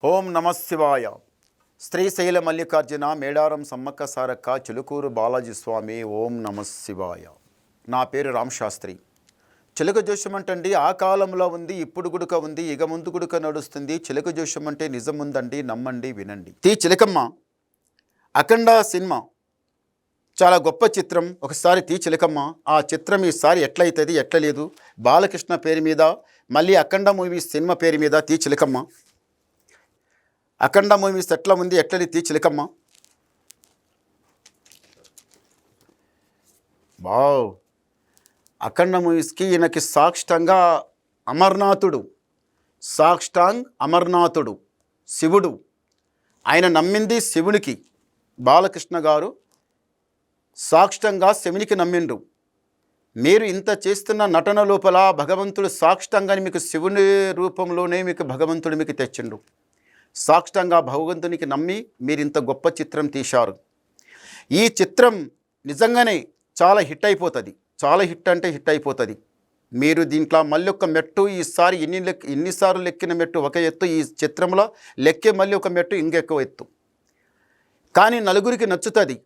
ఓం నమ శివాయ. శ్రీశైల మల్లికార్జున మేడారం సమ్మక్క సారక్క చిలుకూరు బాలాజీ స్వామి. ఓం నమ శివాయ. నా పేరు రామ్ శాస్త్రి. చిలుక జోషం అంటండి ఆ కాలంలో ఉంది, ఇప్పుడు గుడుక ఉంది, ఇక ముందు గుడుక నడుస్తుంది. చిలుక జోషం అంటే నిజం ఉందండి, నమ్మండి, వినండి. తి చిలకమ్మ అఖండ సినిమా చాలా గొప్ప చిత్రం. ఒకసారి తి చిలకమ్మ ఆ చిత్రం ఈసారి ఎట్లయితుంది ఎట్ల లేదు, బాలకృష్ణ పేరు మీద, మళ్ళీ అఖండ మూవీస్ సినిమా పేరు మీద తి చిలకమ్మ. అఖండ మూవీస్ ఎట్లా ఉంది ఎట్లని తి చిలకమ్మ. వావ్, అఖండ మూవీస్కి ఈయనకి సాక్షాంగా అమర్నాథుడు శివుడు. ఆయన నమ్మింది శివునికి. బాలకృష్ణ గారు సాక్షాంగా శివునికి నమ్మిండు. మీరు ఇంత చేస్తున్న నటన లోపల భగవంతుడు సాక్షాంగాని మీకు శివుని రూపంలోనే మీకు భగవంతుడు మీకు తెచ్చిండు. సాక్షాంగా భగవంతునికి నమ్మి మీరు ఇంత గొప్ప చిత్రం తీశారు. ఈ చిత్రం నిజంగానే చాలా హిట్ అయిపోతుంది. చాలా హిట్ అంటే హిట్ అయిపోతుంది. మీరు దీంట్లో మళ్ళీ ఒక మెట్టు ఈసారి ఎన్నిసార్లు లెక్కిన మెట్టు ఒక ఎత్తు, ఈ చిత్రంలో లెక్కే మళ్ళీ ఒక మెట్టు ఇంకెక్కువ ఎత్తు. కానీ నలుగురికి నచ్చుతుంది.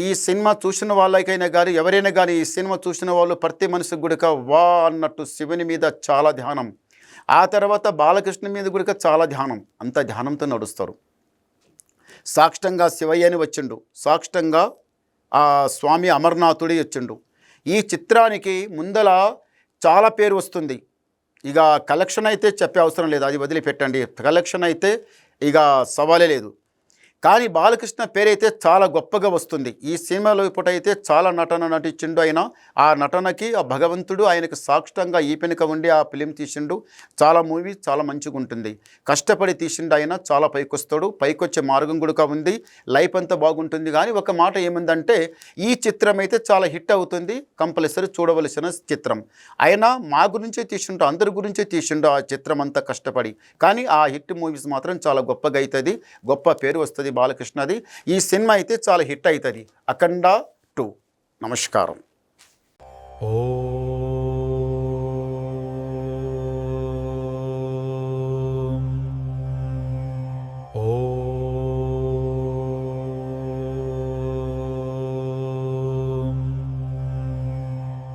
ఈ సినిమా చూసిన వాళ్ళకైనా కానీ ఎవరైనా కానీ ఈ సినిమా చూసిన వాళ్ళు ప్రతి మనిషి గుడిక వా అన్నట్టు శివుని మీద చాలా ధ్యానం, ఆ తర్వాత బాలకృష్ణ మీద కూడా చాలా ధ్యానం, అంత ధ్యానంతో నడుస్తారు. సాక్షాంగా శివయ్యని వచ్చిండు, సాక్షాంగా ఆ స్వామి అమర్నాథుడి వచ్చిండు. ఈ చిత్రానికి ముందల చాలా పేరు వస్తుంది. ఇక కలెక్షన్ అయితే చెప్పే అవసరం లేదు, అది వదిలిపెట్టండి. కలెక్షన్ అయితే ఇక సవాలే లేదు. కానీ బాలకృష్ణ పేరైతే చాలా గొప్పగా వస్తుంది. ఈ సినిమాలో ఇప్పుడైతే చాలా నటన నటించిండు. ఆయన ఆ నటనకి ఆ భగవంతుడు ఆయనకు సాక్షాంగా ఈ పెనుక ఉండి ఆ ఫిలిం తీసిండు. చాలా మూవీ చాలా మంచిగా ఉంటుంది. కష్టపడి తీసిండు ఆయన, చాలా పైకొస్తాడు. పైకొచ్చే మార్గం కూడా ఉంది. లైఫ్ అంతా బాగుంటుంది. కానీ ఒక మాట ఏముందంటే ఈ చిత్రం అయితే చాలా హిట్ అవుతుంది. కంపల్సరీ చూడవలసిన చిత్రం. ఆయన మా గురించే తీసిండు, అందరి గురించే తీసిండు ఆ చిత్రం అంతా కష్టపడి. కానీ ఆ హిట్ మూవీస్ మాత్రం చాలా గొప్పగా అవుతుంది, గొప్ప పేరు వస్తుంది బాలకృష్ణది. ఈ సినిమా అయితే చాలా హిట్ అవుతుంది. అఖండ 2. నమస్కారం.